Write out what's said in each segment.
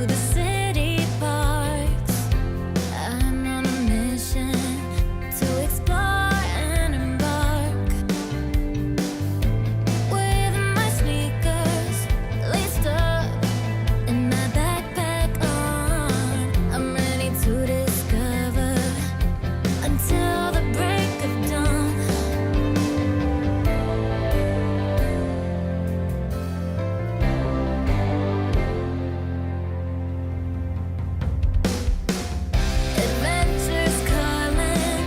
the city parks. I'm on a mission to explore and embark. With my sneakers laced up and my backpack on, I'm ready to discover until the break of dawn. Adventures calling,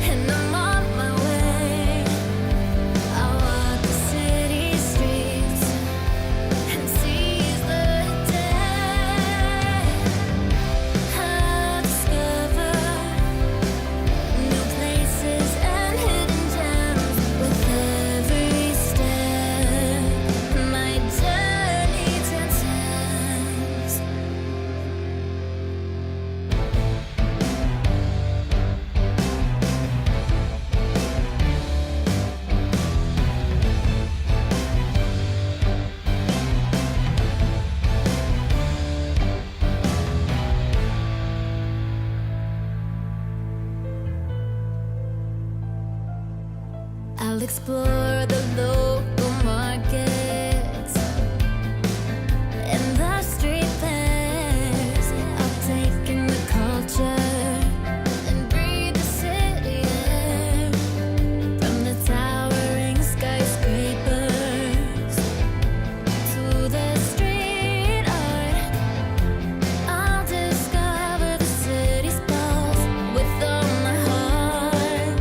and I'm on my way. I walk the city streets and seize the day. I discover new places and hidden gems with every step. My journey transcends. I'll explore the local markets and the street fairs. I'll take in the culture and breathe the city air. From the towering skyscrapers to the street art, I'll discover the city's pulse with all my heart.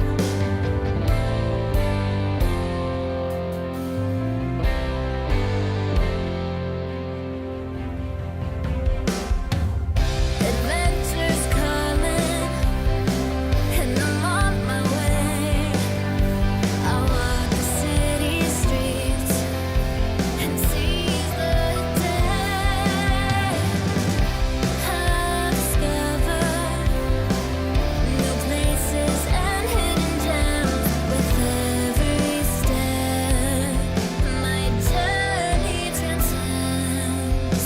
Adventures calling, and I'm on my way. I walk the city streets and seize the day. I discover new places and hidden gems with every step. My journey transcends.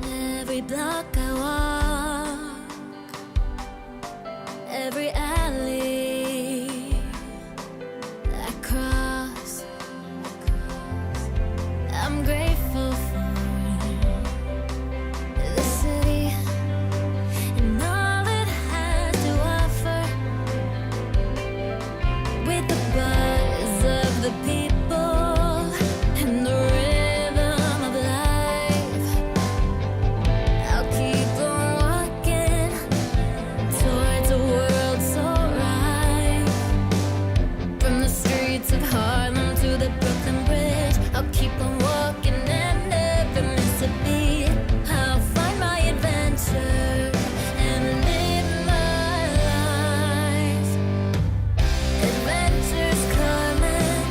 Every block I walk, every alley I cross, I'm grateful for the city and all it has to offer. With the buzz of the people and the rhythm of life, I'll keep on walking towards a world so right. From the streets of Harlem to the Brooklyn Bridge, I'll keep on walking and never miss a beat. I'll find my adventure and live my life. Adventures calling,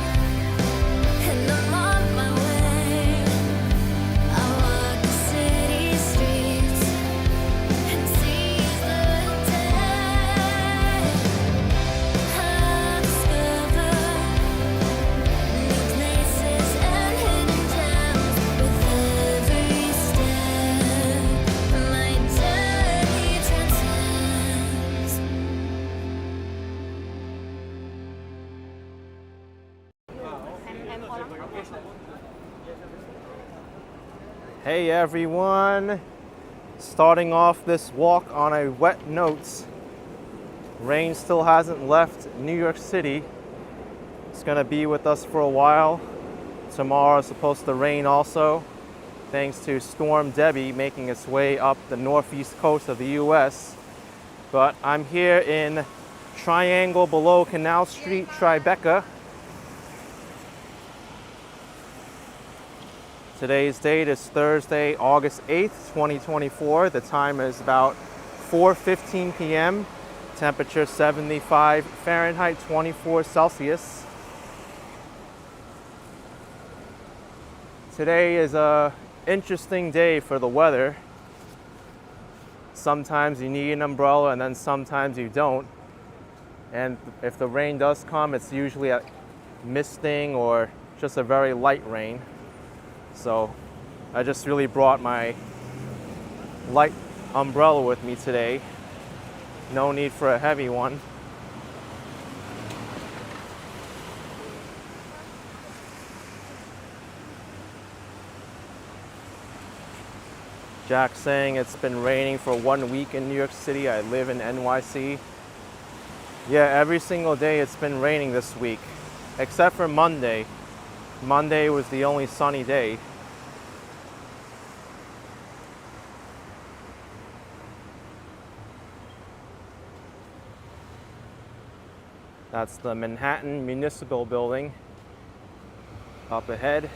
and I'm on my way. I walk the city streets and seize the day. I discover new places and hidden gems with every step. My journey transcends. Hey everyone, starting off this walk on a wet note. Rain still hasn't left New York City. It's gonna be with us for a while. Tomorrow is supposed to rain also, thanks to Storm Debbie making its way up the northeast coast of the US. But I'm here in Triangle below Canal Street, Tribeca. Today's date is Thursday, August 8th, 2024. The time is about 4:15 p.m. Temperature 75 Fahrenheit, 24 Celsius. Today is a interesting day for the weather. sometimes you need an umbrella and then sometimes you don't. And if the rain does come, it's usually a misting or just a very light rain. So I just really brought my light umbrella with me today. No need for a heavy one. Jack's saying it's been raining for 1 week in New York City. I live in NYC. Yeah, every single day it's been raining this week, except for Monday. Monday was the only sunny day. That's the Manhattan Municipal Building up ahead.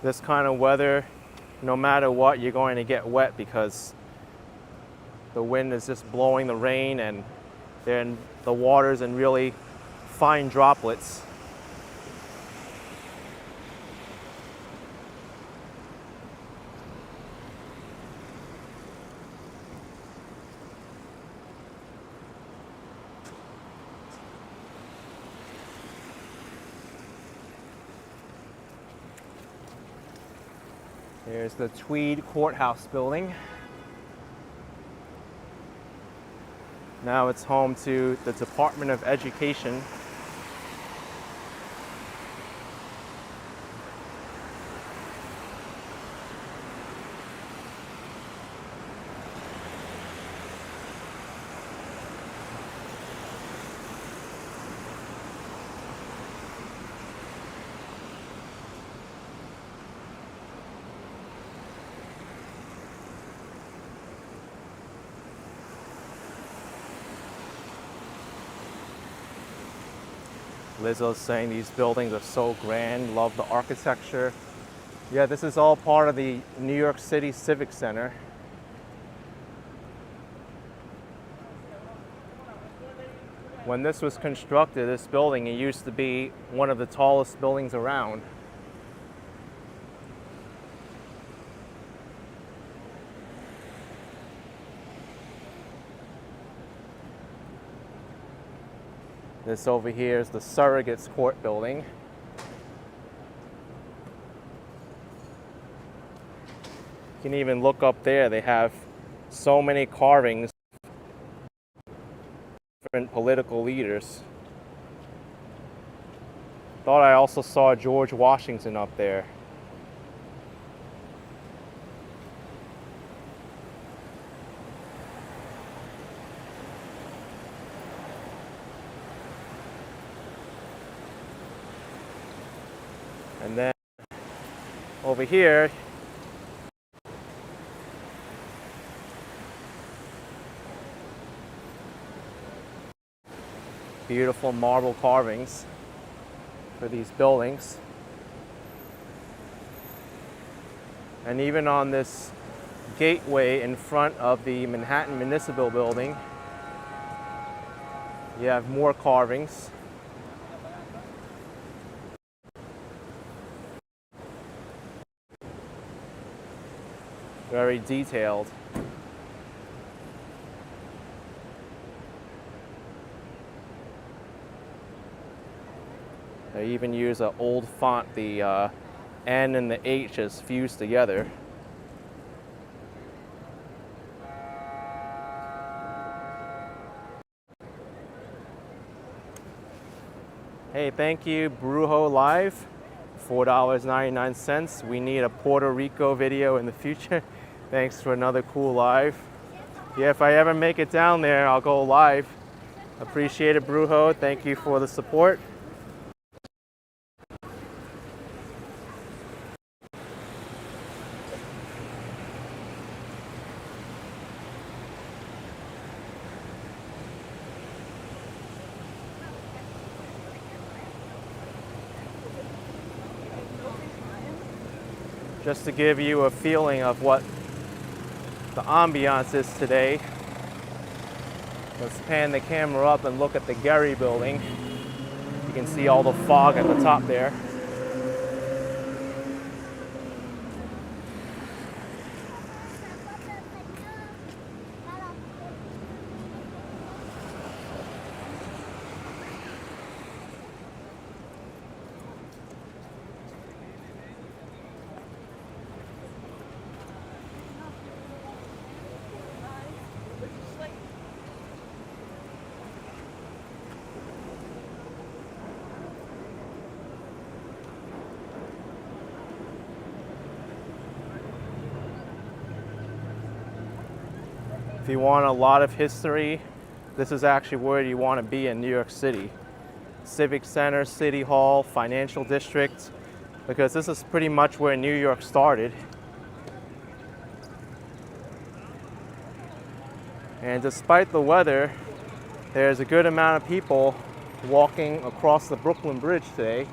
This kind of weather, no matter what, you're going to get wet because the wind is just blowing the rain and then the water's in really fine droplets. Here's the Tweed Courthouse building. Now it's home to the Department of Education. Lizzo's saying these buildings are so grand, love the architecture. Yeah, this is all part of the New York City Civic Center. When this was constructed, this building, it used to be one of the tallest buildings around. This over here is the Surrogates Court building. You can even look up there. They have so many carvings of different political leaders. Thought I also saw George Washington up there. And then over here, beautiful marble carvings for these buildings. And even on this gateway in front of the Manhattan Municipal Building, you have more carvings. Very detailed. They even use an old font. The N and the H is fused together. Hey, thank you, Brujo Live. $4.99. We need a Puerto Rico video in the future. Thanks for another cool live. Yeah, if I ever make it down there, I'll go live. Appreciate it, Brujo. Thank you for the support. Just to give you a feeling of what the ambiance is today, let's pan the camera up and look at the Gehry building. You can see all the fog at the top there. If you want a lot of history, this is actually where you want to be in New York City. Civic Center, City Hall, Financial District, because this is pretty much where New York started. And despite the weather, there's a good amount of people walking across the Brooklyn Bridge today.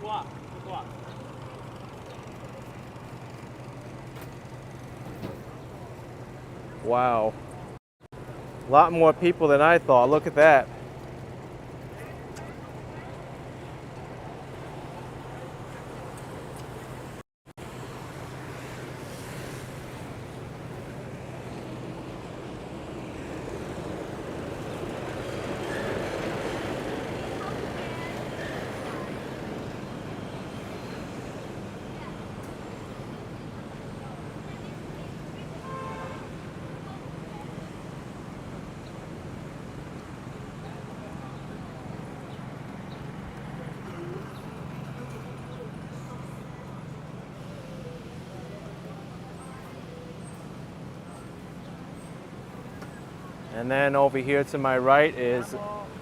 Wow. A lot more people than I thought. Look at that. And then over here to my right is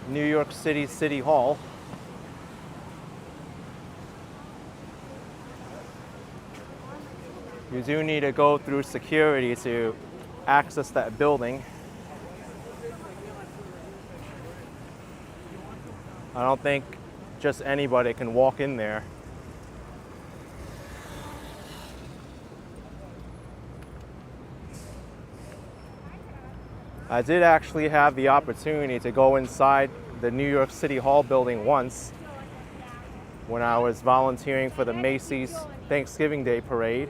New York City City Hall. You do need to go through security to access that building. I don't think just anybody can walk in there. I did actually have the opportunity to go inside the New York City Hall building once when I was volunteering for the Macy's Thanksgiving Day Parade.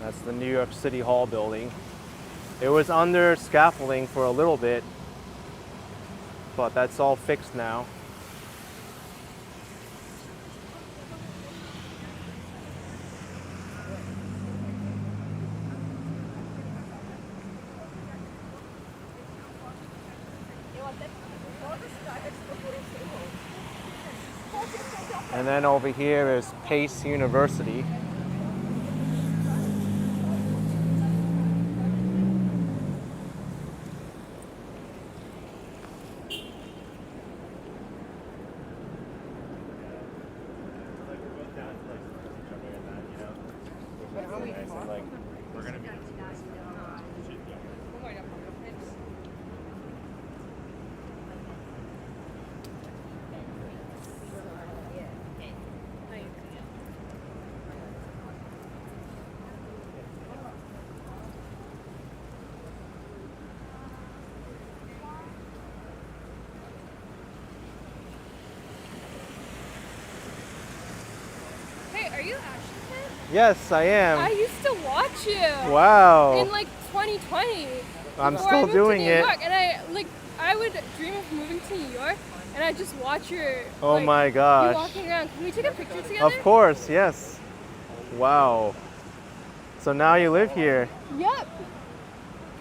That's the New York City Hall building. It was under scaffolding for a little bit, but that's all fixed now. And then over here is Pace University. Are you Ashton? Yes, I am. I used to watch you. Wow. In like 2020. I'm before I still moved doing to New it. York, and I would dream of moving to New York, and I just watch your. Oh like, my you gosh. walking around. Can we take a picture together? Of course, yes. Wow. So now you live here. Yep.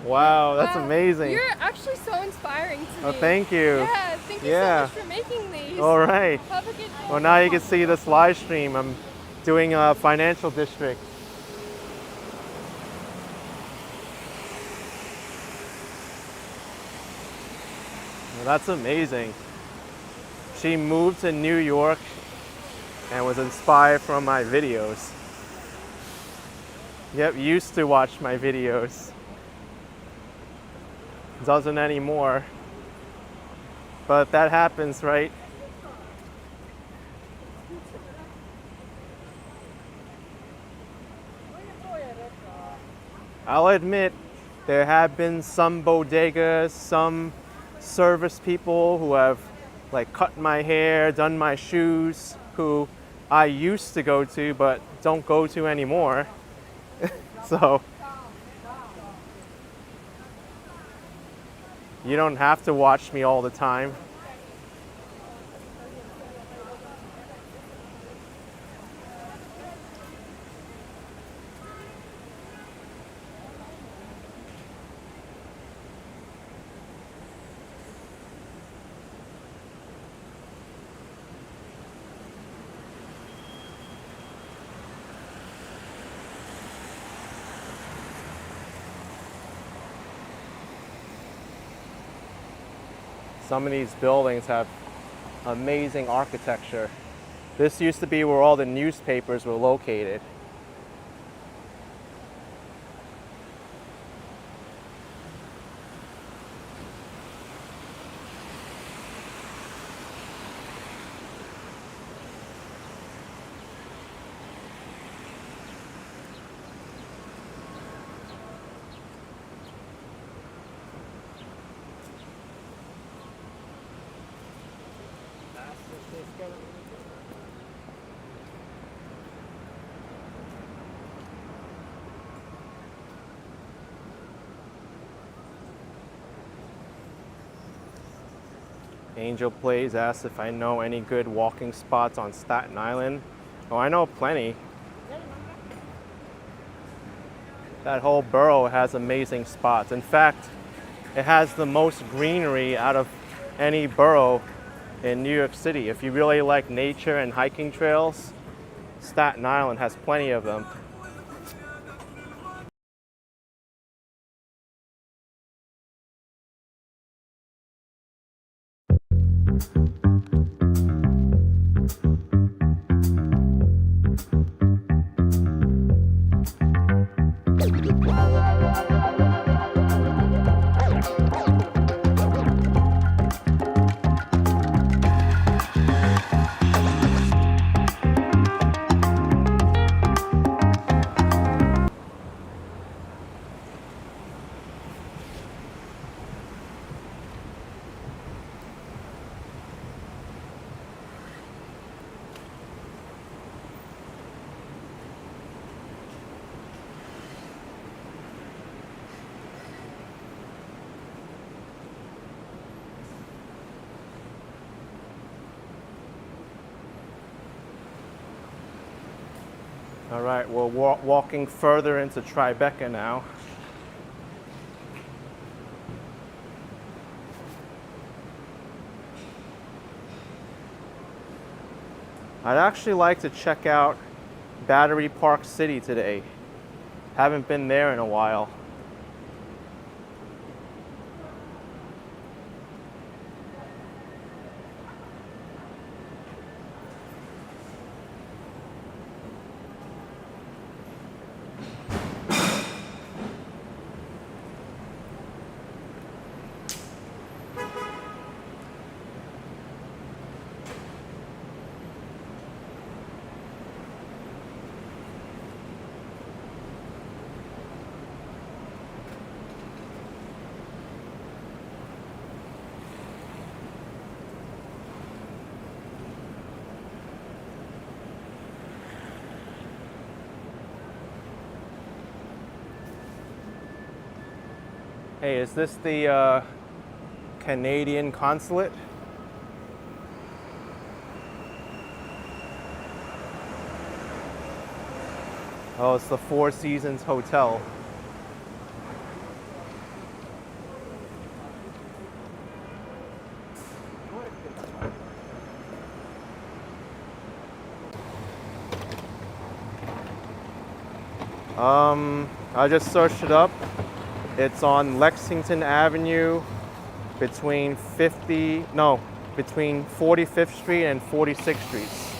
Wow, that's Wow. amazing. You're actually so inspiring to me. Oh, thank you. Yeah, thank you so much for making these. All right. Have a good day. Well, now you can see this live stream. I'm doing a financial district. Well, that's amazing. She moved to New York and was inspired from my videos. Yep, used to watch my videos. Doesn't anymore. But that happens, right? I'll admit, there have been some bodegas, some service people who have like cut my hair, done my shoes, who I used to go to but don't go to anymore. So you don't have to watch me all the time. Some of these buildings have amazing architecture. This used to be where all the newspapers were located. Angel Plays asks if I know any good walking spots on Staten Island. Oh, I know plenty. That whole borough has amazing spots. In fact, it has the most greenery out of any borough in New York City. If you really like nature and hiking trails, Staten Island has plenty of them. All right, we're walking further into Tribeca now. I'd actually like to check out Battery Park City today. Haven't been there in a while. Hey, is this the Canadian consulate? Oh, it's the Four Seasons Hotel. I just searched it up. It's on Lexington Avenue between between 45th Street and 46th Streets.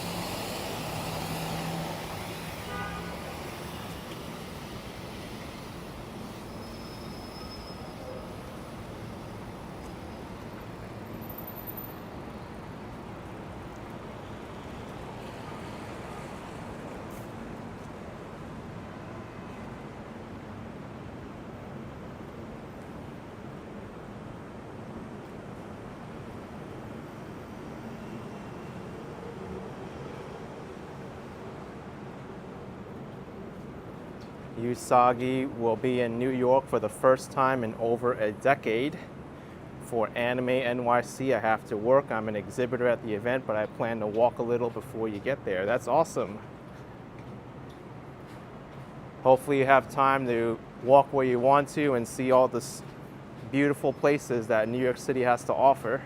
Usagi will be in New York for the first time in over a decade. For Anime NYC, I have to work. I'm an exhibitor at the event, but I plan to walk a little before you get there. That's awesome. Hopefully you have time to walk where you want to and see all the beautiful places that New York City has to offer.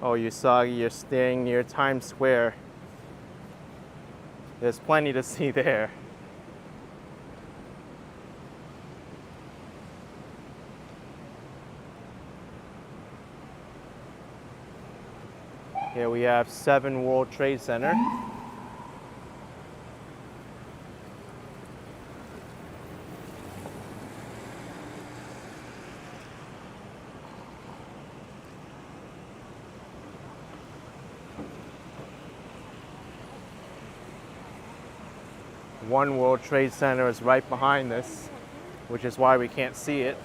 Oh, Usagi, you're staying near Times Square. There's plenty to see there. Here we have 7 World Trade Center. One World Trade Center is right behind this, which is why we can't see it.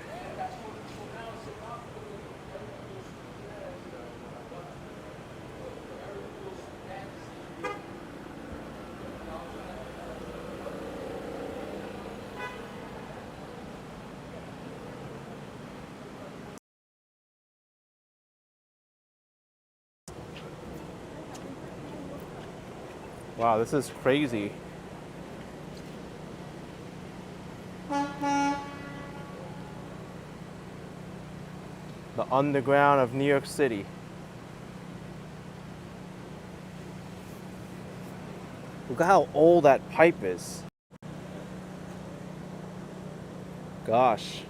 Wow, this is crazy. The underground of New York City. Look at how old that pipe is. Gosh.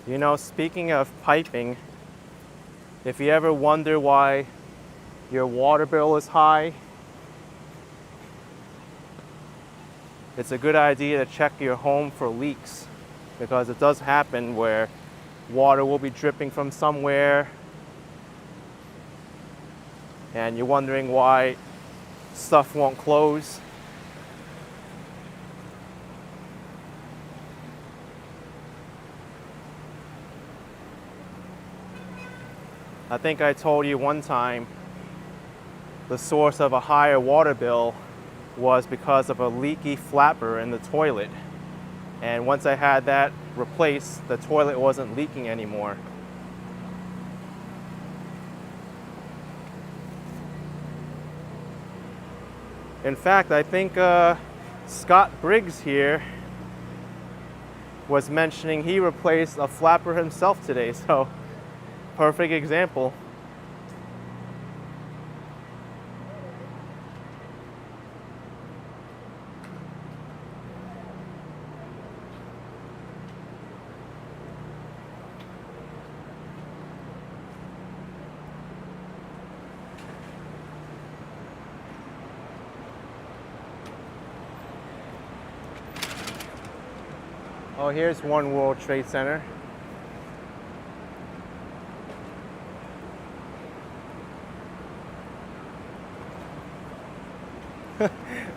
You know, speaking of piping, if you ever wonder why your water bill is high, it's a good idea to check your home for leaks, because it does happen where water will be dripping from somewhere and you're wondering why stuff won't close. I think I told you one time the source of a higher water bill was because of a leaky flapper in the toilet. And once I had that replaced, the toilet wasn't leaking anymore. In fact, I think Scott Briggs here was mentioning he replaced a flapper himself today, so perfect example. Oh, here's One World Trade Center.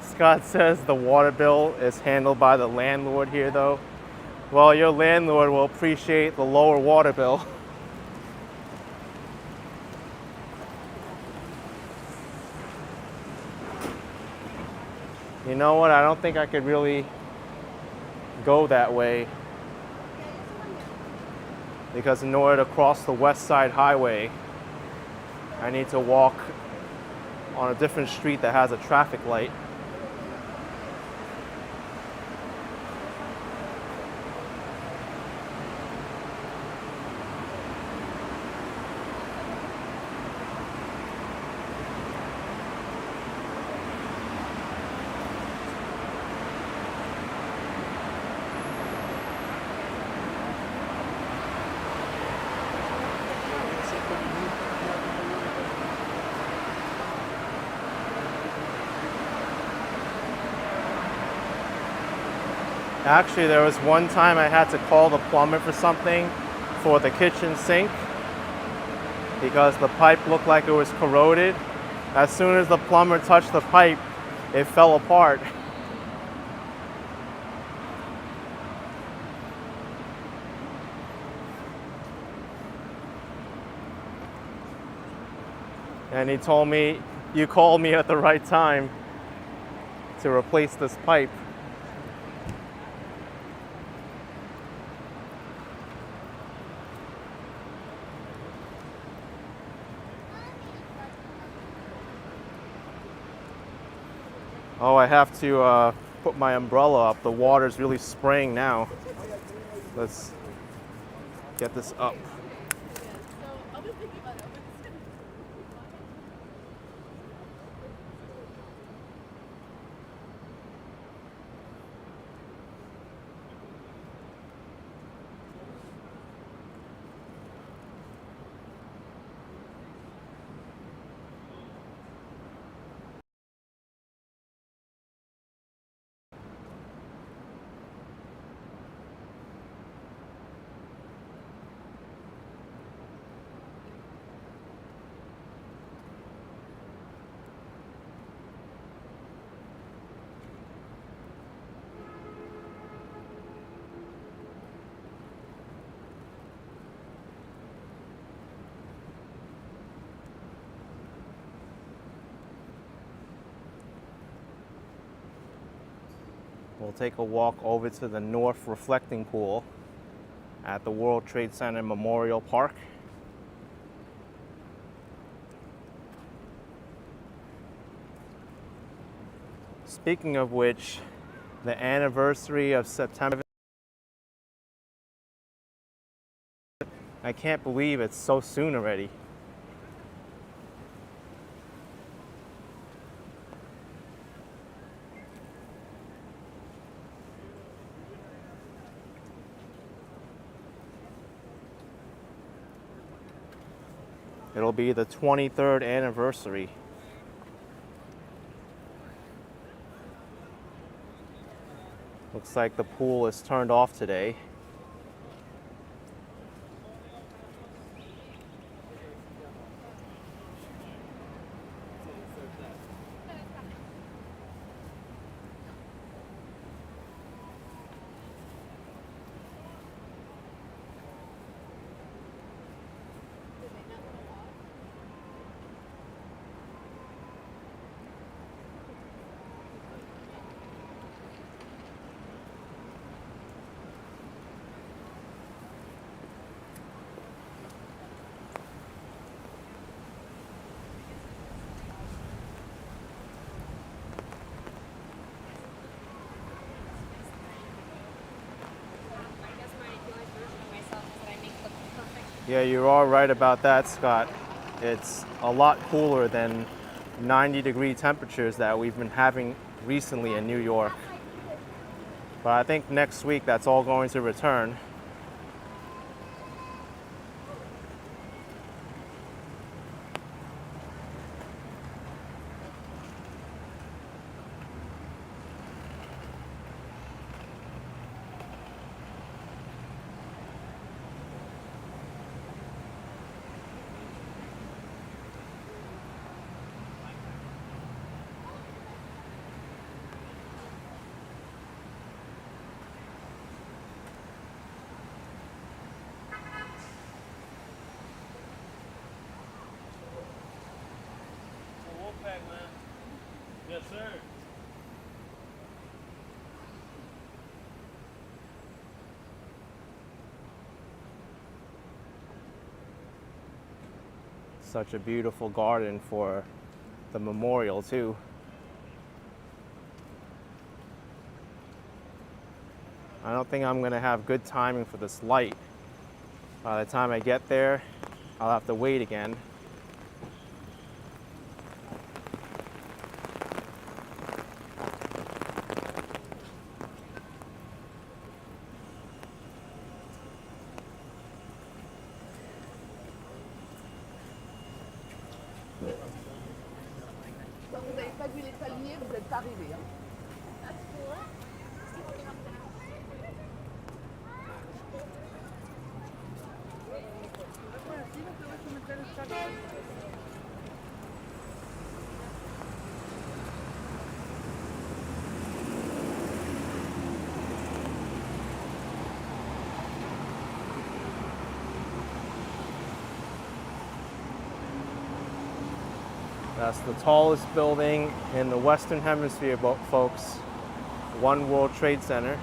Scott says the water bill is handled by the landlord here though. Well, your landlord will appreciate the lower water bill. You know what? I don't think I could really go that way because in order to cross the West Side Highway, I need to walk on a different street that has a traffic light. Actually, there was one time I had to call the plumber for something for the kitchen sink because the pipe looked like it was corroded. As soon as the plumber touched the pipe, it fell apart. And he told me, "You called me at the right time to replace this pipe." Oh, I have to put my umbrella up. The water's really spraying now. Let's get this up. We'll take a walk over to the North Reflecting Pool at the World Trade Center Memorial Park. Speaking of which, the anniversary of September, I can't believe it's so soon already. It'll be the 23rd anniversary. Looks like the pool is turned off today. Yeah, you are right about that, Scott. It's a lot cooler than 90-degree temperatures that we've been having recently in New York. But I think next week that's all going to return. sir. Such a beautiful garden for the memorial too. I don't think I'm gonna have good timing for this light. By the time I get there, I'll have to wait again. Quand vous n'avez pas vu les palmiers, vous n'êtes pas arrivé. Hein. That's the tallest building in the Western Hemisphere, folks. One World Trade Center.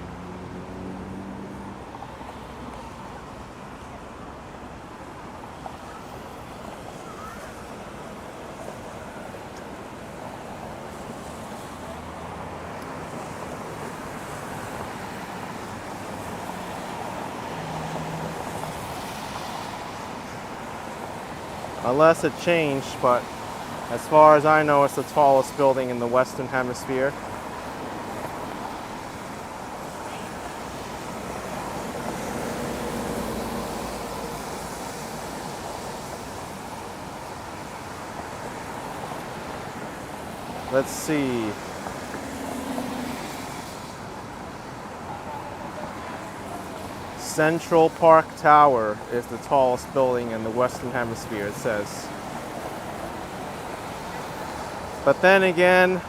Unless it changed, but as far as I know, it's the tallest building in the Western Hemisphere. Let's see. Central Park Tower is the tallest building in the Western Hemisphere, it says. But then again,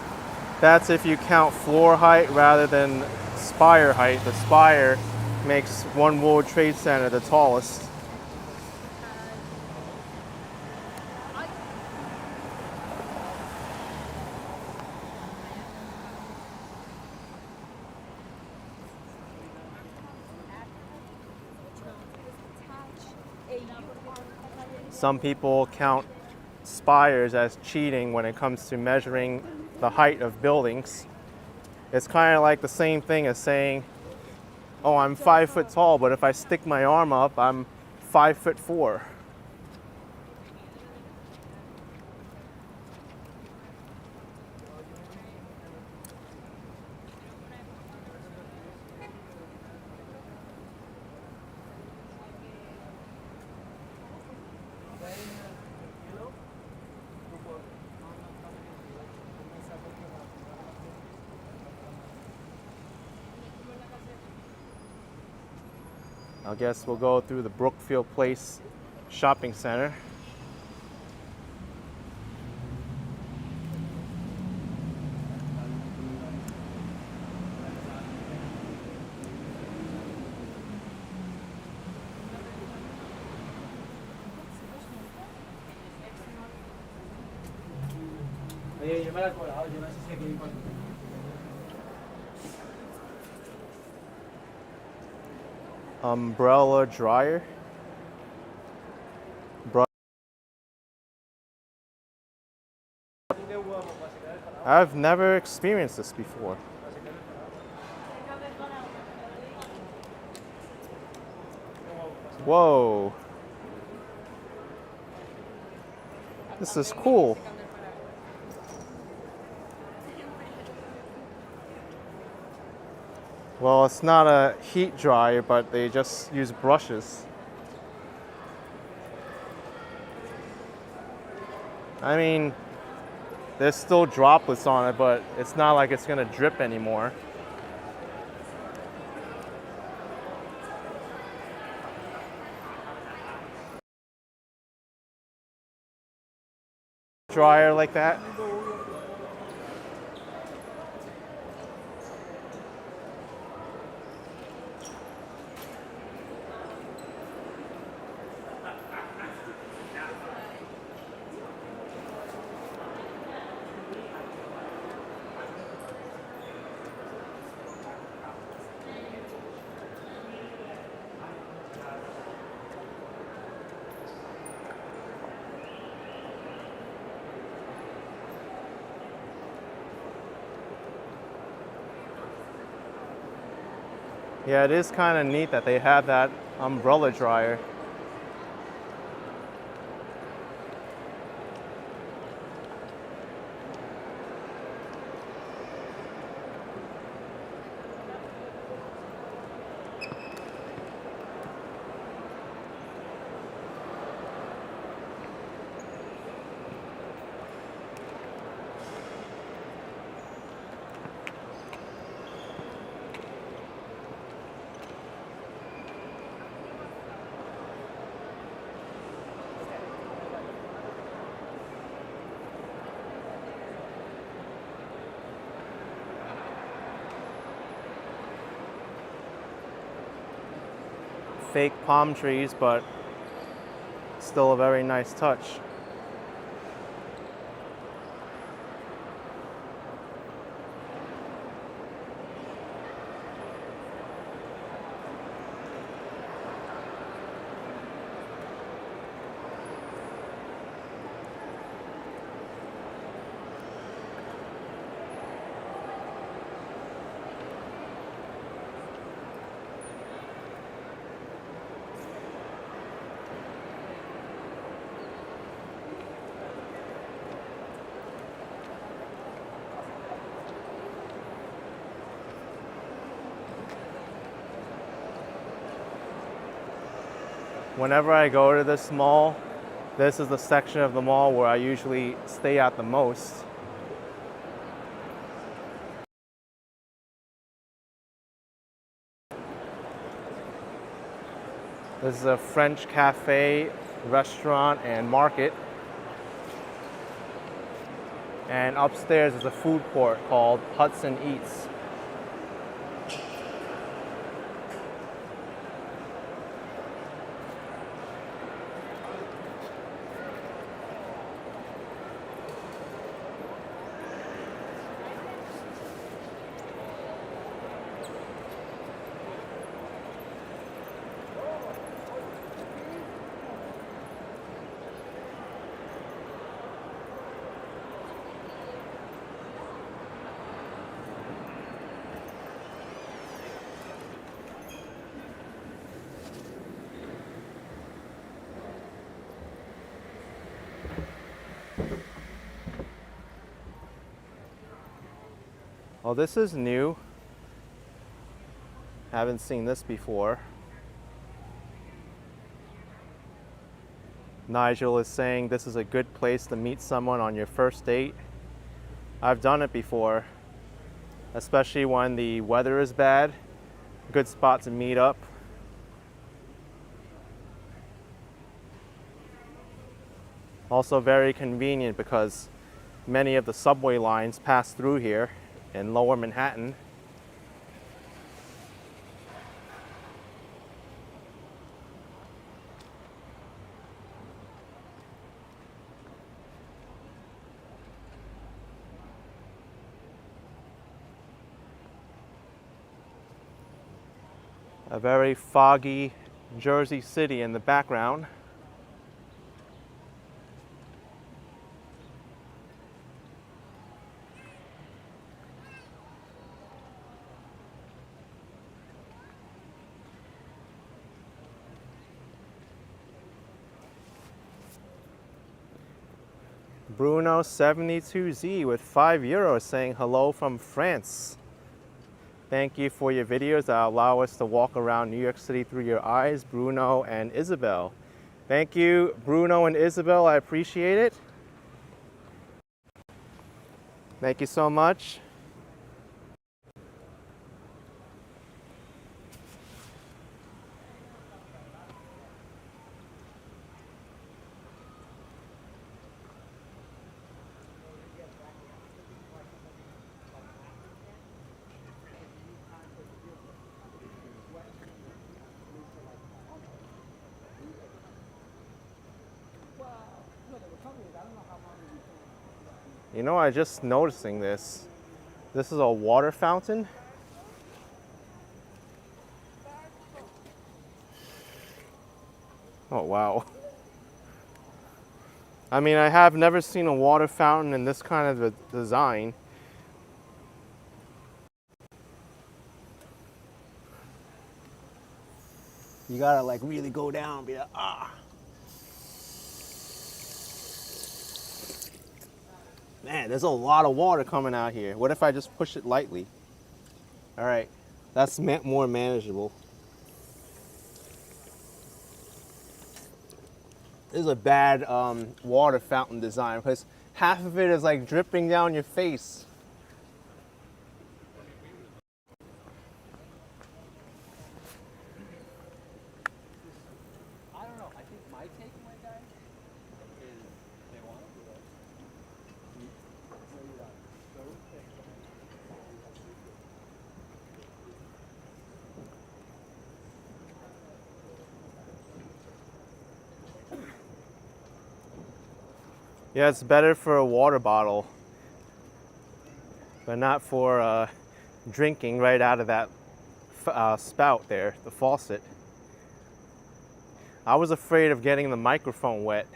that's if you count floor height rather than spire height. The spire makes One World Trade Center the tallest. Some people count spires as cheating when it comes to measuring the height of buildings. It's kind of like the same thing as saying, oh, I'm 5 foot tall, but if I stick my arm up, I'm 5'4". I guess we'll go through the Brookfield Place shopping center. Umbrella dryer. I've never experienced this before. Whoa. This is cool. Well, it's not a heat dryer, but they just use brushes. I mean, there's still droplets on it, but it's not like it's gonna drip anymore. Dryer like that. Yeah, it is kind of neat that they have that umbrella dryer. Fake palm trees, but still a very nice touch. Whenever I go to this mall, this is the section of the mall where I usually stay at the most. This is a French cafe, restaurant, and market. And upstairs is a food court called Hudson Eats. Oh, this is new. Haven't seen this before. Nigel is saying this is a good place to meet someone on your first date. I've done it before, especially when the weather is bad. Good spot to meet up. Also very convenient because many of the subway lines pass through here in Lower Manhattan. A very foggy Jersey City in the background. Bruno72Z with €5 saying hello from France. Thank you for your videos that allow us to walk around New York City through your eyes, Bruno and Isabel. Thank you, Bruno and Isabel. I appreciate it. Thank you so much. You know, I just noticing this. This is a water fountain. Oh, wow. I mean, I have never seen a water fountain in this kind of a design. You gotta like really go down and be like, ah. Man, there's a lot of water coming out here. What if I just push it lightly? All right, that's more manageable. This is a bad water fountain design because half of it is like dripping down your face. I don't know. I think my take, my guy, is they want to do it. Yeah, it's better for a water bottle, but not for drinking right out of that spout there, the faucet. I was afraid of getting the microphone wet.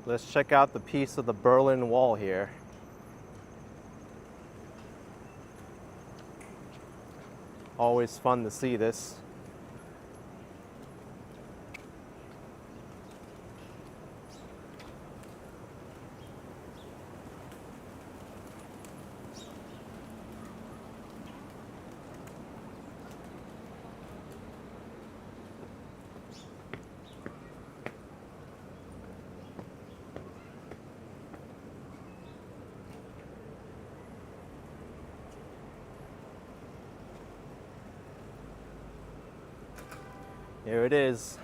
Let's check out the piece of the Berlin Wall here. Always fun to see this. Here it is,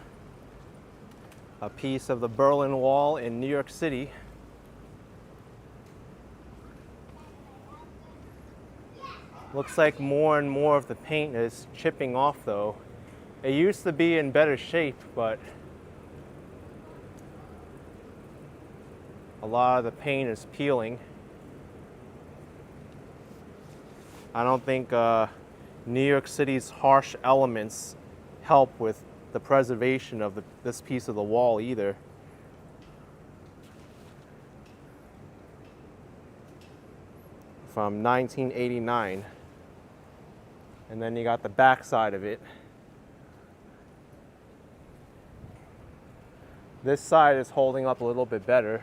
a piece of the Berlin Wall in New York City. Looks like more and more of the paint is chipping off though. It used to be in better shape, but a lot of the paint is peeling. I don't think New York City's harsh elements help with the preservation of this piece of the wall either. From 1989. And then you got the back side of it. This side is holding up a little bit better.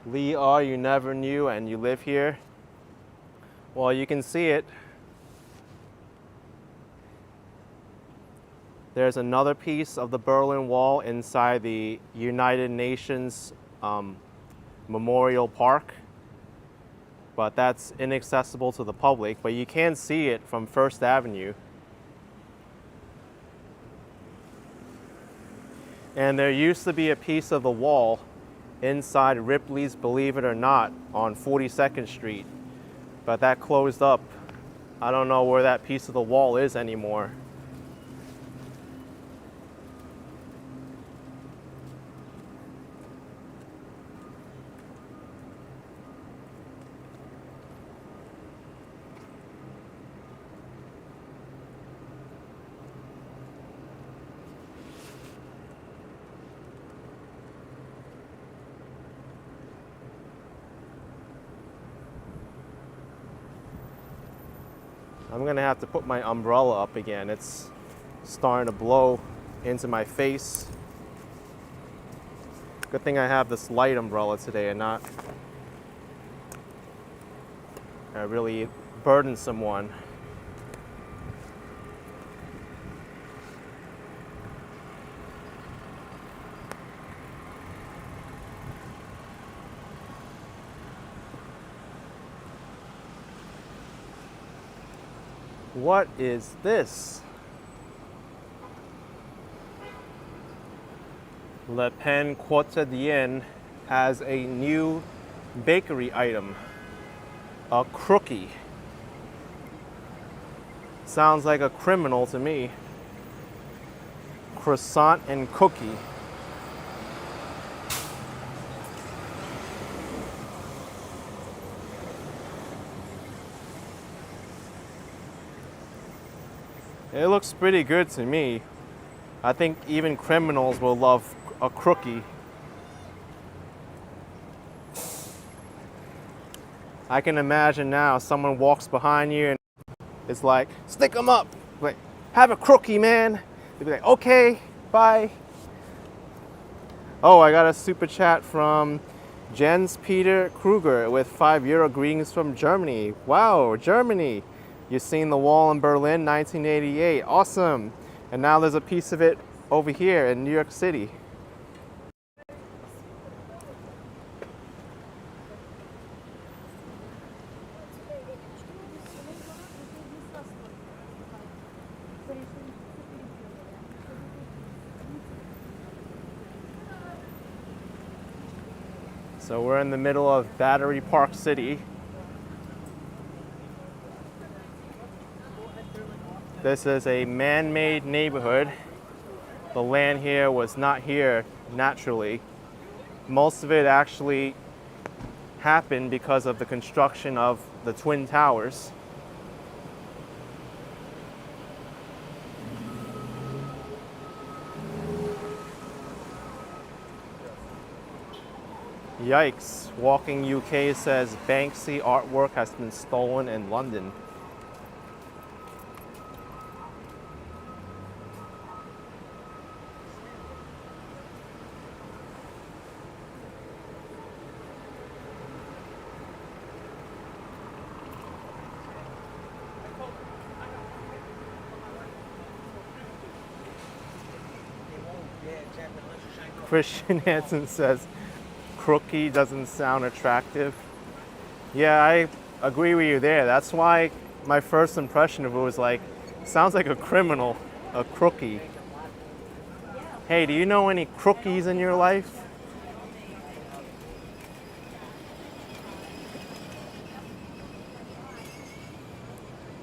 Lee, you never knew and you live here? Well, you can see it. There's another piece of the Berlin Wall inside the United Nations Memorial Park, but that's inaccessible to the public, but you can see it from First Avenue. And there used to be a piece of the wall inside Ripley's Believe It or Not on 42nd Street, but that closed up. I don't know where that piece of the wall is anymore. I'm gonna have to put my umbrella up again. It's starting to blow into my face. Good thing I have this light umbrella today and not a really burdensome one. What is this? Le Pen Quotidien has a new bakery item, a crookie. Sounds like a criminal to me. Croissant and cookie. It looks pretty good to me. I think even criminals will love a crookie. I can imagine now someone walks behind you and it's like, stick 'em up. Like, have a crookie, man. They'd be like, okay, bye. Oh, I got a super chat from Jens Peter Kruger with €5 greetings from Germany. Wow, Germany. You've seen the wall in Berlin, 1988. Awesome. And now there's a piece of it over here in New York City. So we're in the middle of Battery Park City. This is a man-made neighborhood. The land here was not here naturally. Most of it actually happened because of the construction of the Twin Towers. Yikes. Walking UK says Banksy artwork has been stolen in London. Christian Hansen says, crookie doesn't sound attractive. Yeah, I agree with you there. That's why my first impression of it was like, sounds like a criminal, a crookie. Hey, do you know any crookies in your life?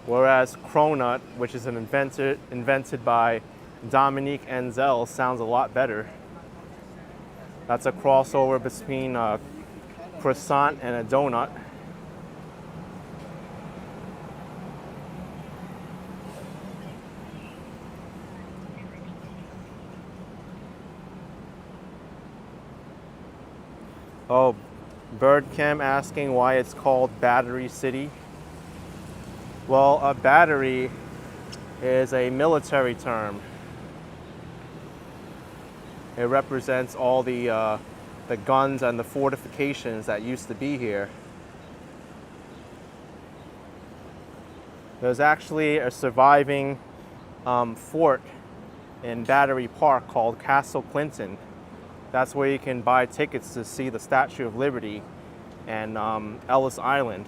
Whereas cronut, which is invented by Dominique Enzel, sounds a lot better. That's a crossover between a croissant and a donut. Oh, Birdcam asking why it's called Battery City. Well, a battery is a military term. It represents all the guns and the fortifications that used to be here. There's actually a surviving fort in Battery Park called Castle Clinton. That's where you can buy tickets to see the Statue of Liberty and Ellis Island.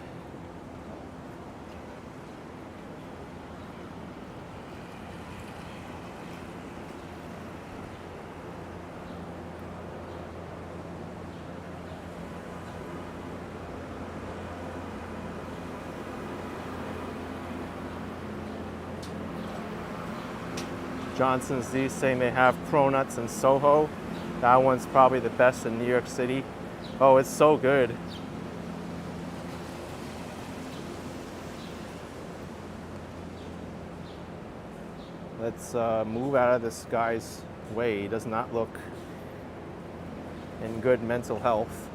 Johnson's D saying they have cronuts in Soho. That one's probably the best in New York City. Oh, it's so good. Let's move out of this guy's way. He does not look in good mental health.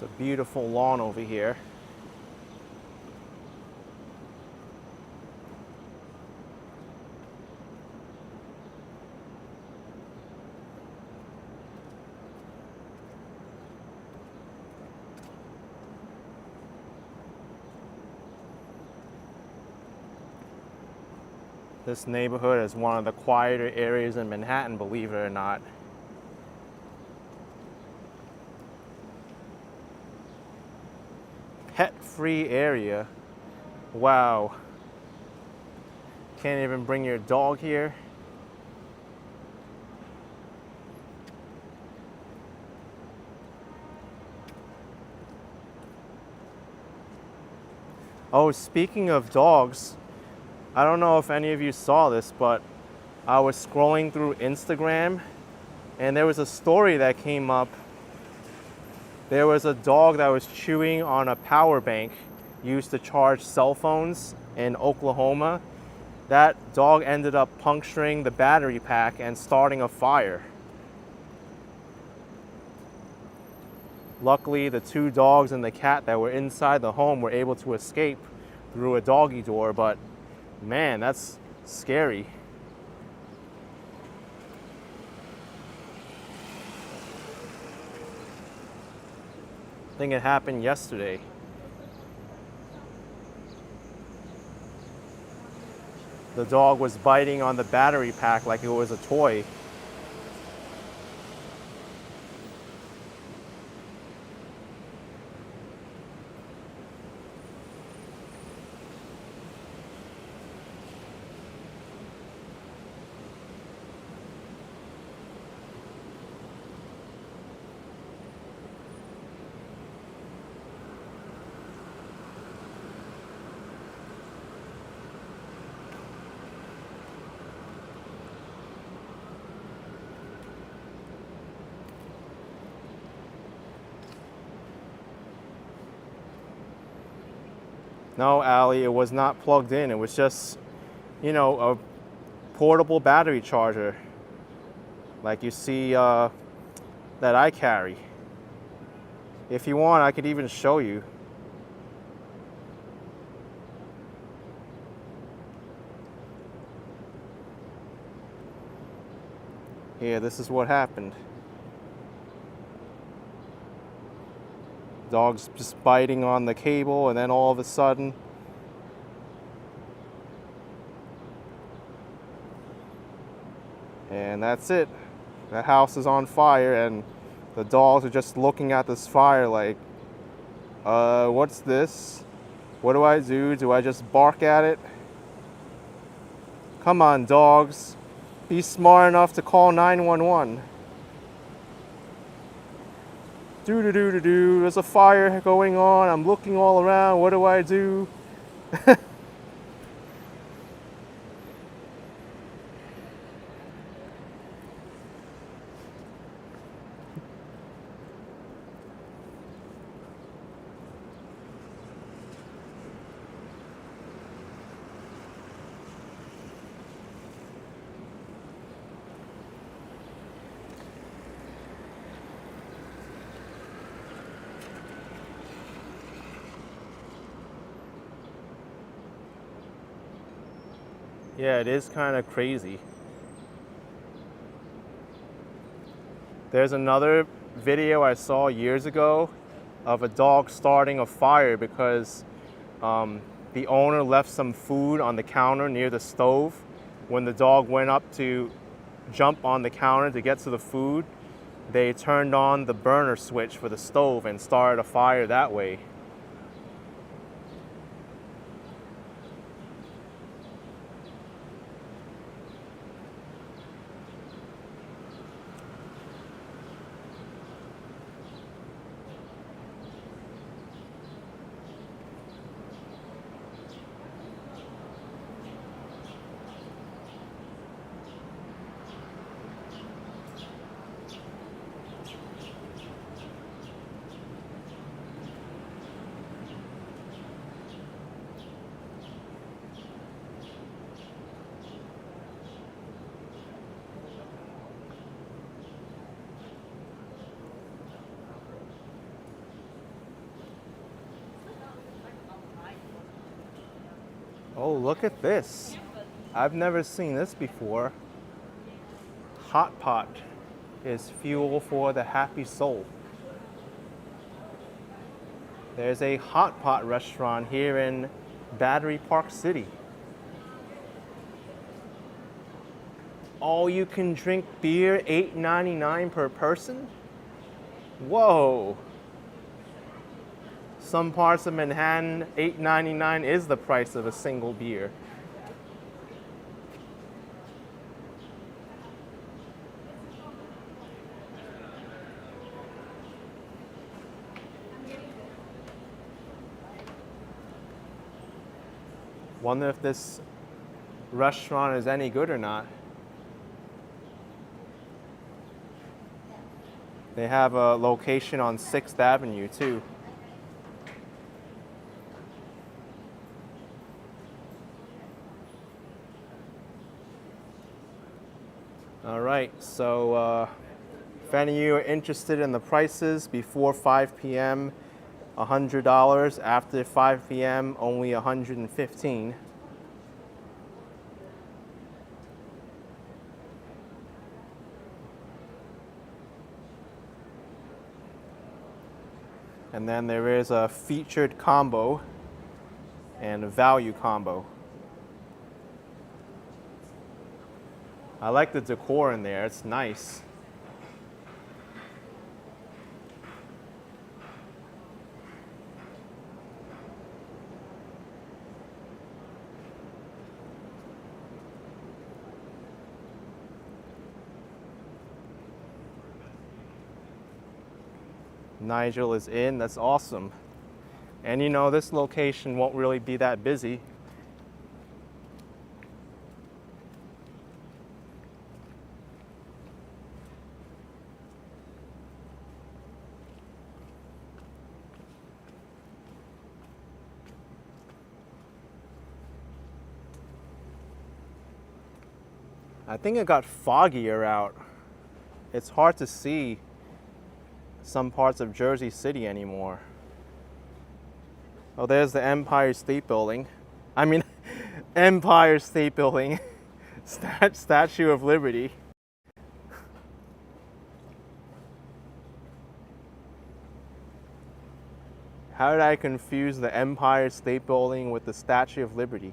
It's a beautiful lawn over here. This neighborhood is one of the quieter areas in Manhattan, believe it or not. Pet-free area. Wow. Can't even bring your dog here. Oh, speaking of dogs, I don't know if any of you saw this, but I was scrolling through Instagram and there was a story that came up. There was a dog that was chewing on a power bank used to charge cell phones in Oklahoma. That dog ended up puncturing the battery pack and starting a fire. Luckily, the 2 dogs and the cat that were inside the home were able to escape through a doggy door, but man, that's scary. I think it happened yesterday. The dog was biting on the battery pack like it was a toy. No, Allie, it was not plugged in. It was just, you know, a portable battery charger. Like you see that I carry. If you want, I could even show you. Here, this is what happened. Dog's just biting on the cable, and then all of a sudden, and that's it. The house is on fire, and the dogs are just looking at this fire like, what's this? What do I do? Do I just bark at it? Come on, dogs. Be smart enough to call 911. Do-do-do-do-do, there's a fire going on, I'm looking all around, what do I do? Yeah, it is kind of crazy. There's another video I saw years ago of a dog starting a fire because the owner left some food on the counter near the stove. When the dog went up to jump on the counter to get to the food, they turned on the burner switch for the stove and started a fire that way. Oh, look at this. I've never seen this before. Hot pot is fuel for the happy soul. There's a hot pot restaurant here in Battery Park City. All you can drink beer, $8.99 per person? Whoa. Some parts of Manhattan, $8.99 is the price of a single beer. Wonder if this restaurant is any good or not. They have a location on 6th Avenue too. All right, so if any of you are interested in the prices, before 5 p.m., $100. After 5 p.m., only $115. And then there is a featured combo and a value combo. I like the decor in there, it's nice. Nigel is in, that's awesome. And you know, this location won't really be that busy. I think it got foggier out. It's hard to see some parts of Jersey City anymore. Oh, there's the Empire State Building. I mean, Empire State Building. Statue of Liberty. How did I confuse the Empire State Building with the Statue of Liberty?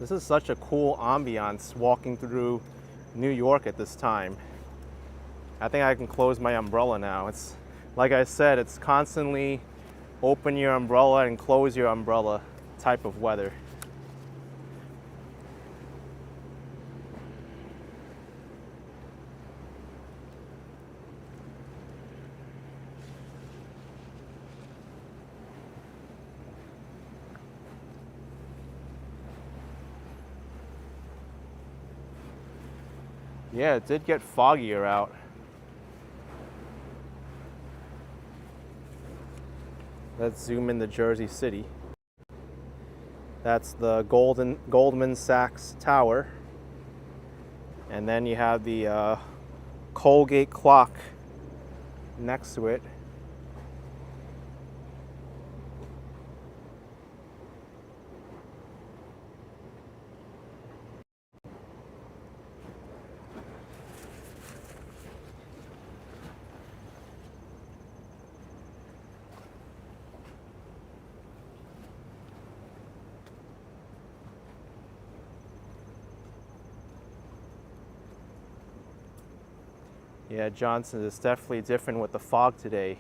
This is such a cool ambiance walking through New York at this time. I think I can close my umbrella now. It's, like I said, it's constantly open your umbrella and close your umbrella type of weather. Yeah, it did get foggier out. Let's zoom into Jersey City. That's the Goldman Sachs Tower. And then you have the Colgate clock next to it. Yeah, Johnson is definitely different with the fog today.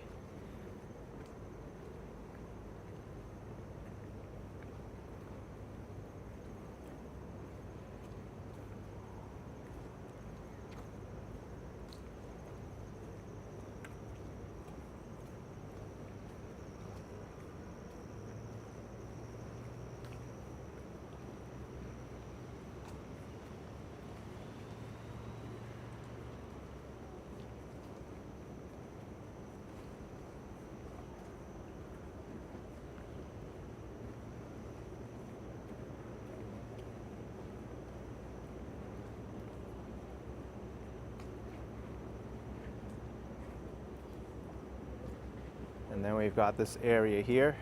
And then we've got this area here.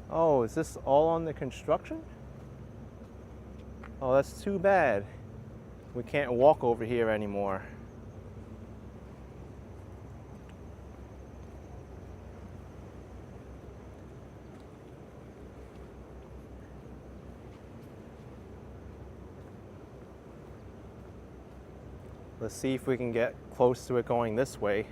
Oh, is this all on the construction? Oh, that's too bad. We can't walk over here anymore. Let's see if we can get close to it going this way.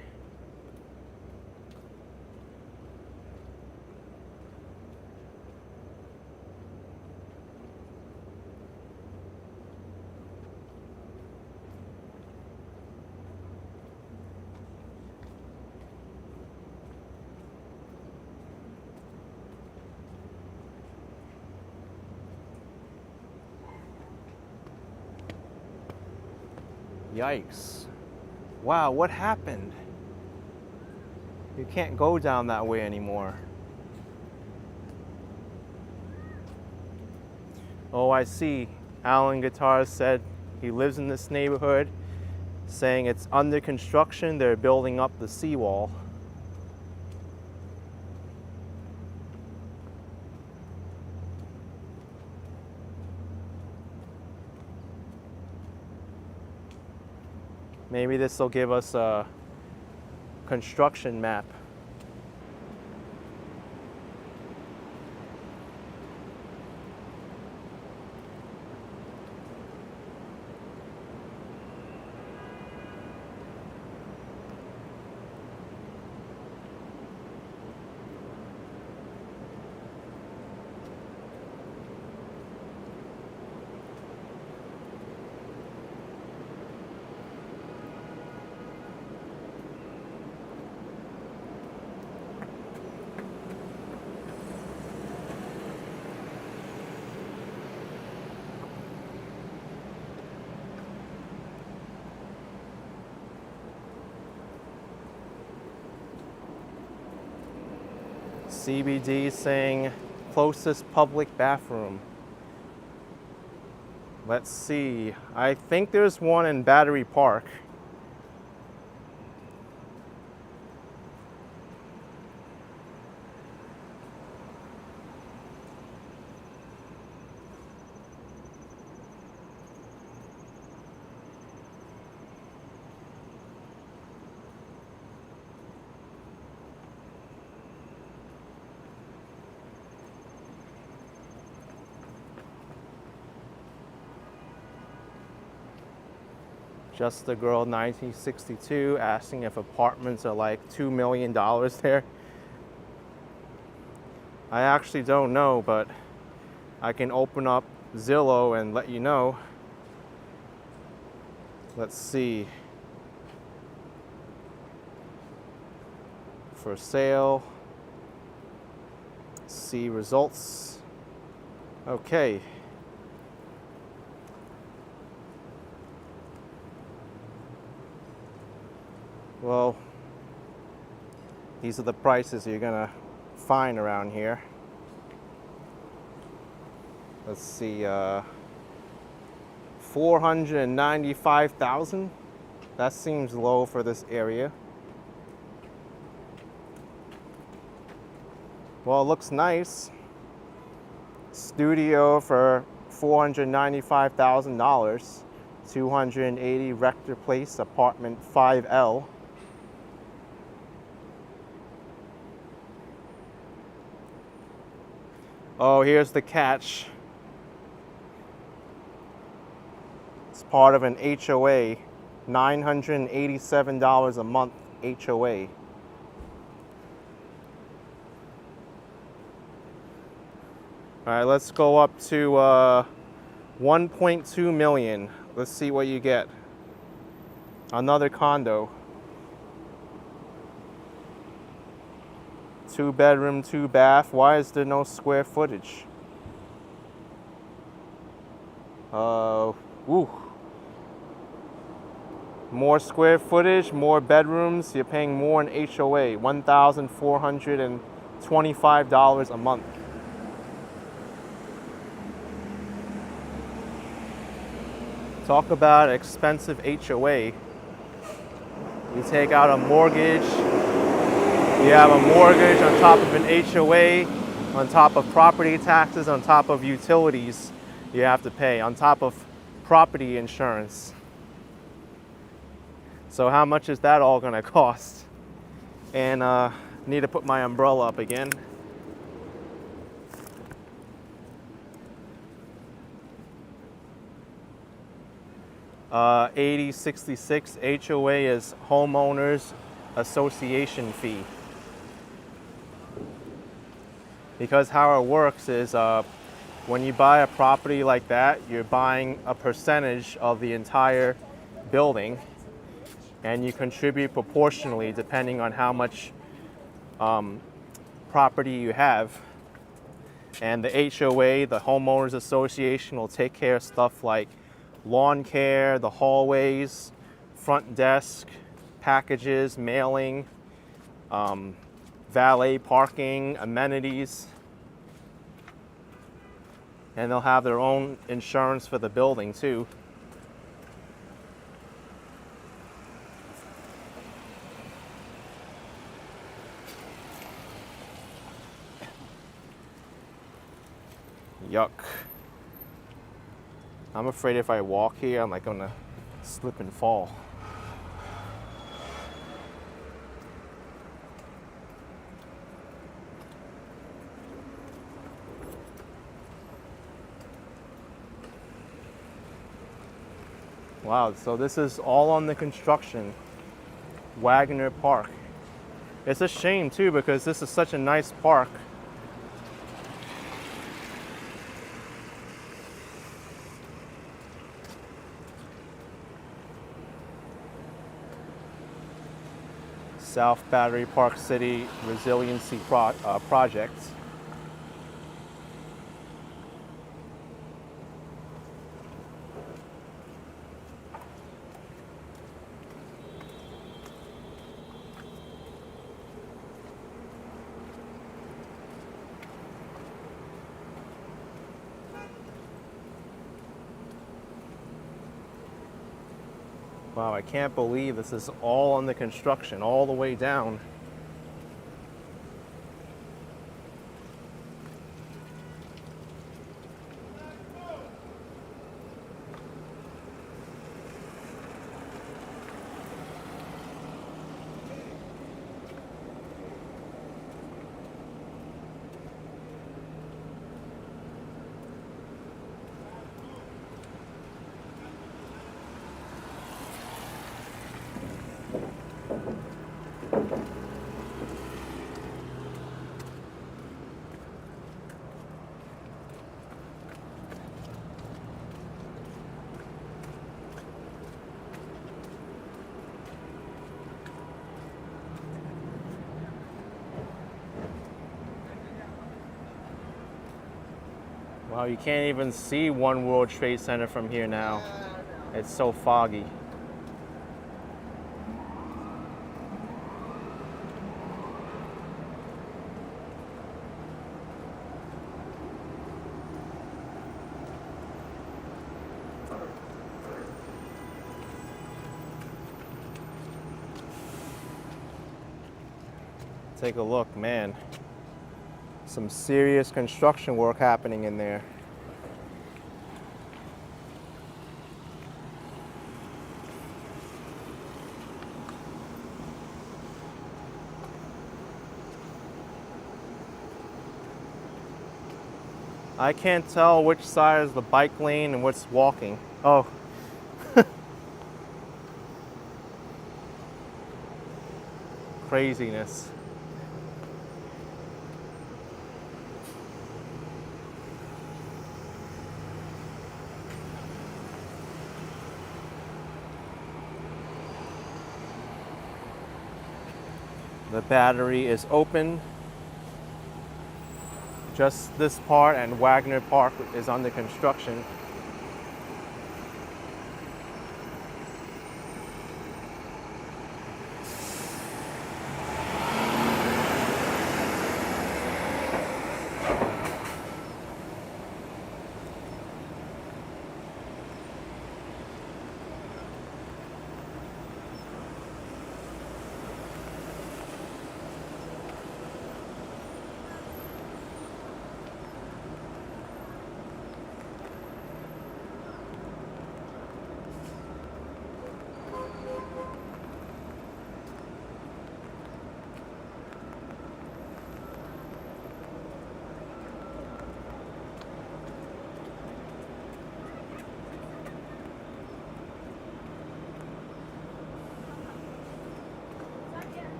Yikes. Wow, what happened? You can't go down that way anymore. Oh, I see. Alan Guitars said he lives in this neighborhood, saying it's under construction. They're building up the seawall. Maybe this will give us a construction map. CBD saying closest public bathroom. Let's see. I think there's one in Battery Park. Just the Girl 1962 asking if apartments are like $2 million there. I actually don't know, but I can open up Zillow and let you know. Let's see. For sale. See results. Okay. Well, these are the prices you're gonna find around here. Let's see, 495,000. That seems low for this area. Well, it looks nice. Studio for $495,000. 280 Rector Place, apartment 5L. Oh, here's the catch. It's part of an HOA, $987 a month HOA. All right, let's go up to 1.2 million. Let's see what you get. Another condo. 2-bedroom, 2-bath. Why is there no square footage? Ooh. More square footage, more bedrooms. You're paying more in HOA. $1,425 a month. Talk about expensive HOA. You take out a mortgage. You have a mortgage on top of an HOA, on top of property taxes, on top of utilities you have to pay, on top of property insurance. So how much is that all gonna cost? And need to put my umbrella up again. $80.66 HOA is homeowners association fee. Because how it works is when you buy a property like that, you're buying a percentage of the entire building, and you contribute proportionally depending on how much property you have. And the HOA, the homeowners association, will take care of stuff like lawn care, the hallways, front desk, packages, mailing, valet parking, amenities. And they'll have their own insurance for the building too. Yuck. I'm afraid if I walk here, I'm like gonna slip and fall. Wow, so this is all on the construction. Wagner Park. It's a shame too because this is such a nice park. South Battery Park City Resiliency Project. Wow, I can't believe this is all under construction, all the way down. Wow, you can't even see One World Trade Center from here now. It's so foggy. Take a look, man. Some serious construction work happening in there. I can't tell which side is the bike lane and what's walking. Oh. Craziness. The battery is open. Just this part and Wagner Park is under construction.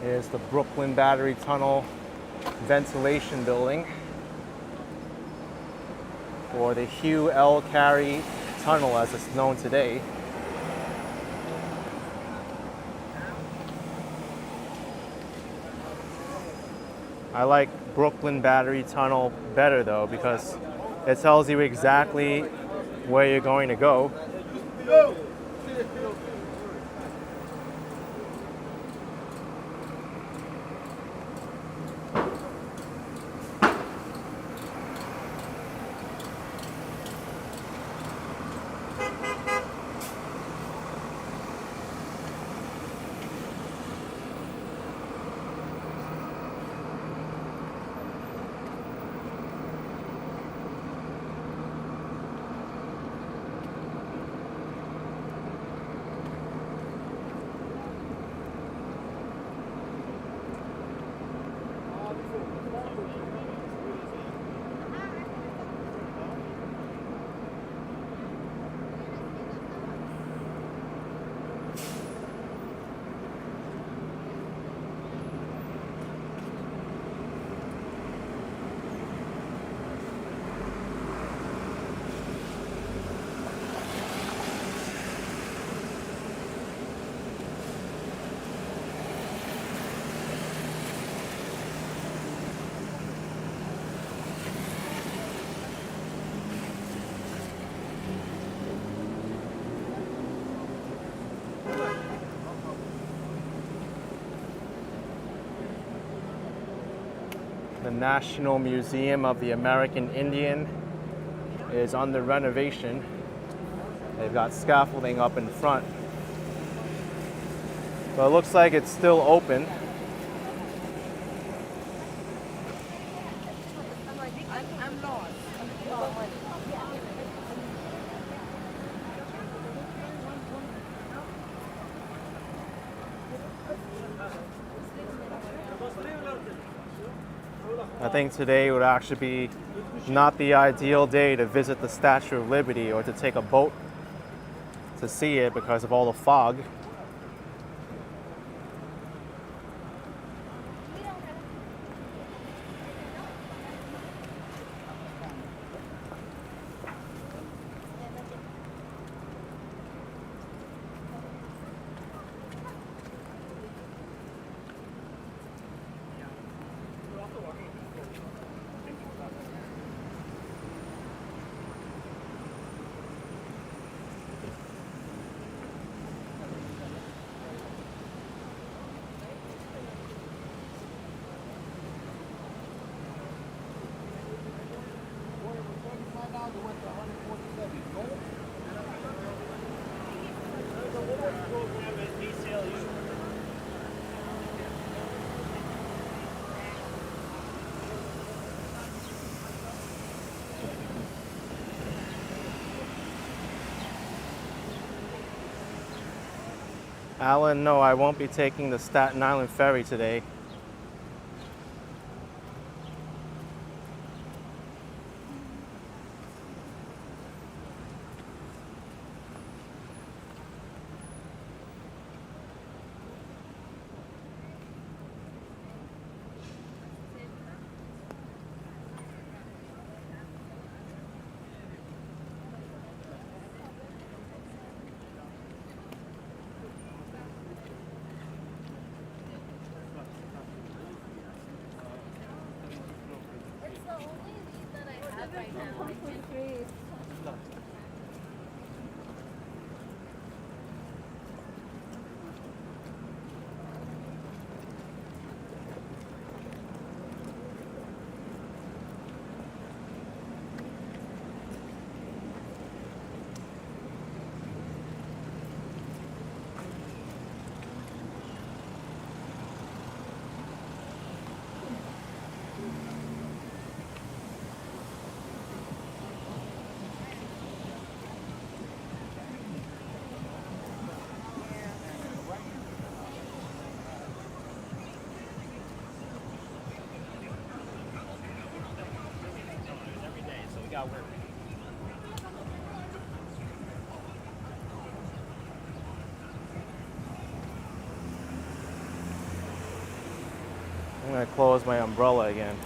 Here's the Brooklyn Battery Tunnel ventilation building or the Hugh L. Carey Tunnel as it's known today. I like Brooklyn Battery Tunnel better though because it tells you exactly where you're going to go. The National Museum of the American Indian is under renovation. They've got scaffolding up in front. But it looks like it's still open. I'm lost. I think today would actually be not the ideal day to visit the Statue of Liberty or to take a boat to see it because of all the fog. Alan, no, I won't be taking the Staten Island ferry today. I'm gonna close my umbrella again.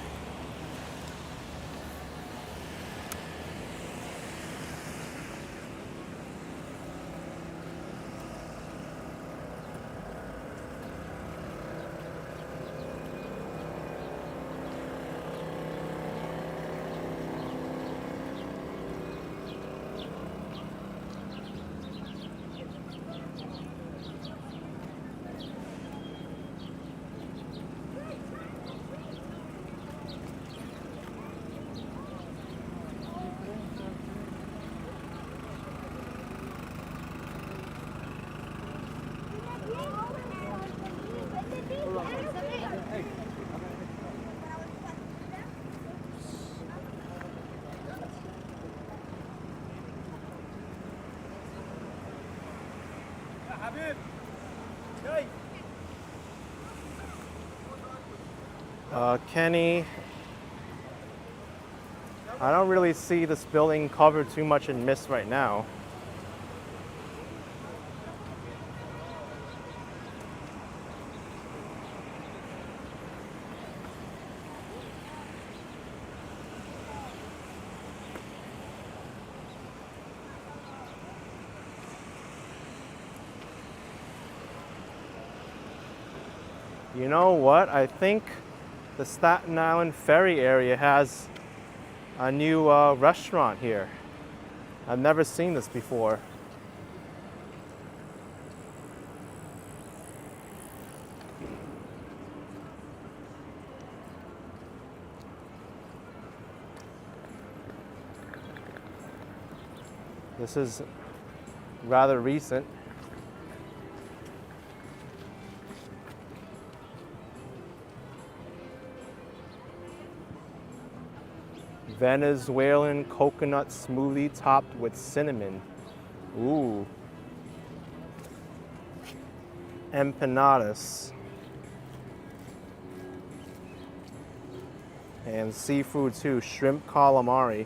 Kenny, I don't really see this building covered too much in mist right now. You know what? I think the Staten Island ferry area has a new restaurant here. I've never seen this before. This is rather recent. Venezuelan coconut smoothie topped with cinnamon. Ooh. Empanadas. And seafood too, shrimp calamari.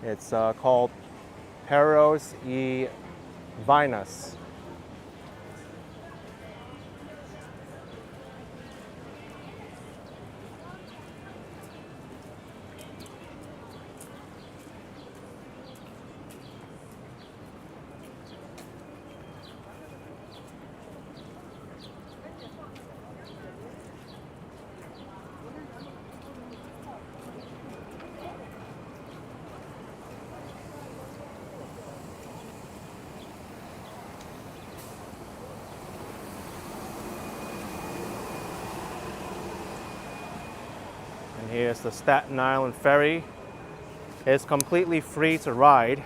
It's called Perros y Vainas. And here's the Staten Island ferry. It's completely free to ride,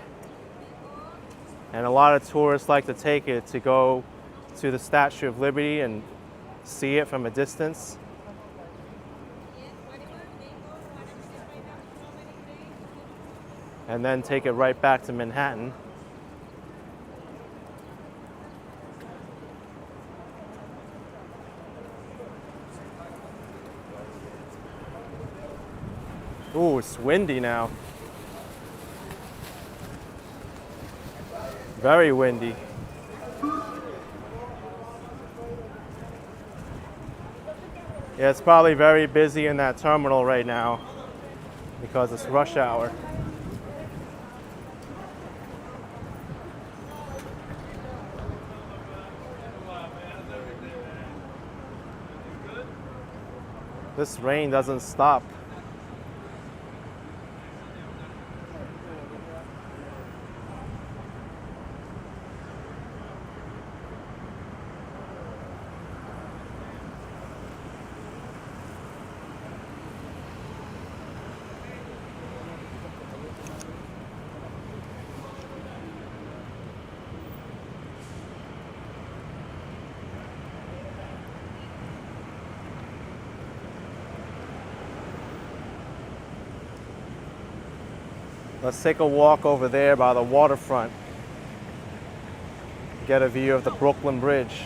and a lot of tourists like to take it to go to the Statue of Liberty and see it from a distance. And then take it right back to Manhattan. Ooh, it's windy now. Very windy. Yeah, it's probably very busy in that terminal right now because it's rush hour. This rain doesn't stop. Let's take a walk over there by the waterfront. Get a view of the Brooklyn Bridge.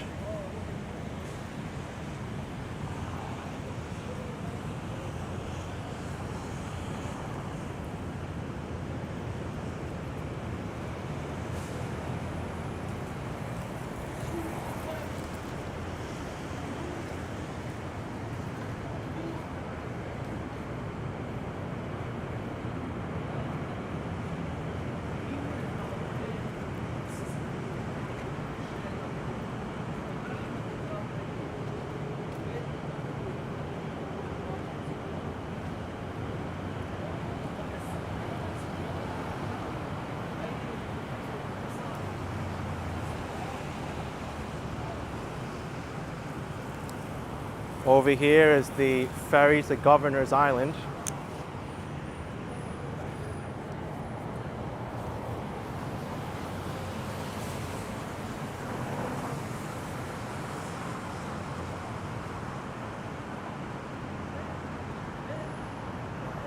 Over here is the ferry to Governor's Island.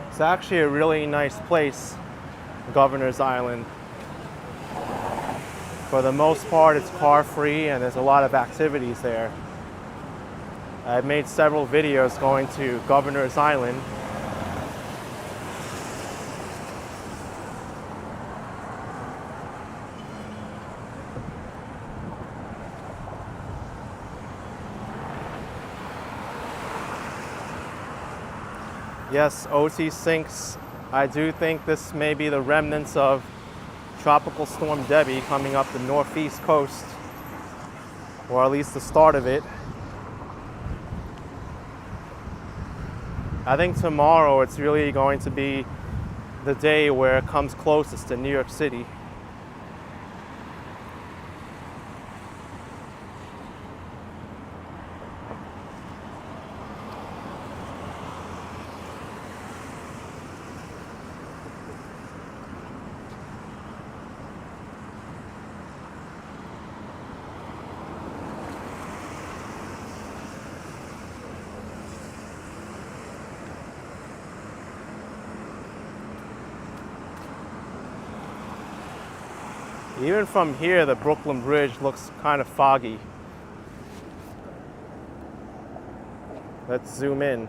It's actually a really nice place, Governor's Island. For the most part, it's car free and there's a lot of activities there. I've made several videos going to Governor's Island. Yes, OT sinks. I do think this may be the remnants of Tropical Storm Debbie coming up the northeast coast, or at least the start of it. I think tomorrow it's really going to be the day where it comes closest to New York City. Even from here, the Brooklyn Bridge looks kind of foggy. Let's zoom in.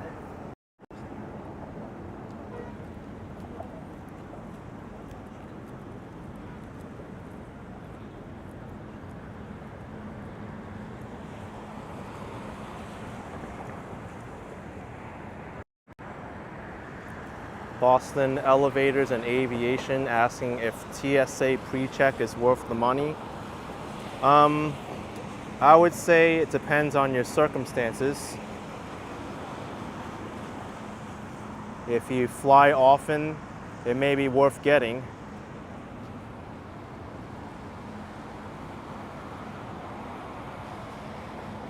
Boston Elevators and Aviation asking if TSA pre-check is worth the money. I would say it depends on your circumstances. If you fly often, it may be worth getting.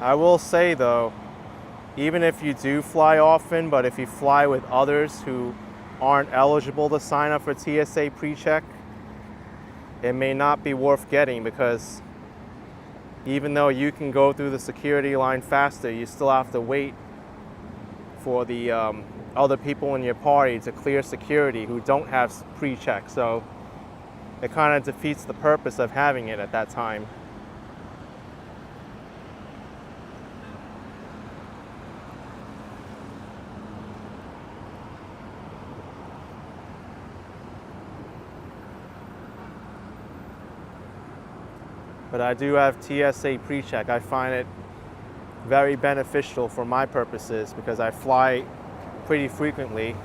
I will say though, even if you do fly often, but if you fly with others who aren't eligible to sign up for TSA pre-check, it may not be worth getting because Even though you can go through the security line faster, you still have to wait for the other people in your party to clear security who don't have pre-check. So it kind of defeats the purpose of having it at that time. But I do have TSA pre-check. I find it very beneficial for my purposes because I fly pretty frequently.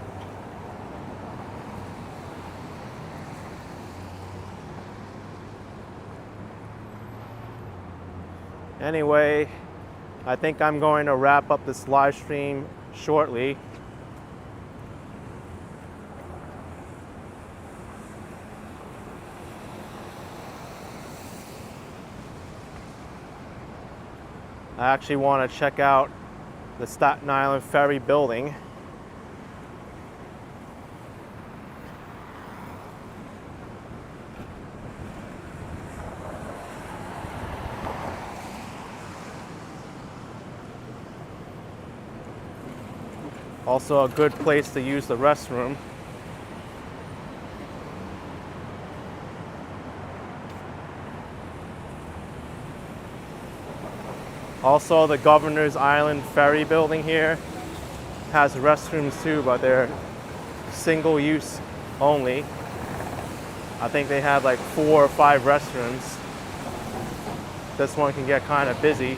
Anyway, I think I'm going to wrap up this live stream shortly. I actually want to check out the Staten Island Ferry building. Also a good place to use the restroom. Also, the Governor's Island Ferry building here has restrooms too, but they're single use only. I think they have like 4 or 5 restrooms. This one can get kind of busy.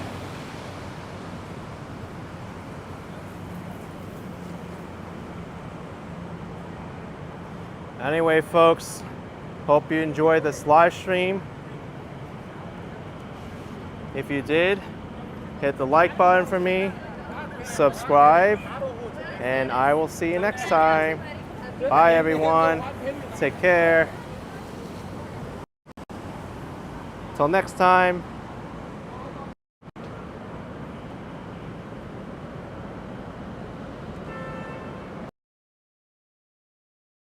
Anyway, folks, hope you enjoyed this live stream. If you did, hit the like button for me, subscribe, and I will see you next time. Bye, everyone. Take care. Till next time.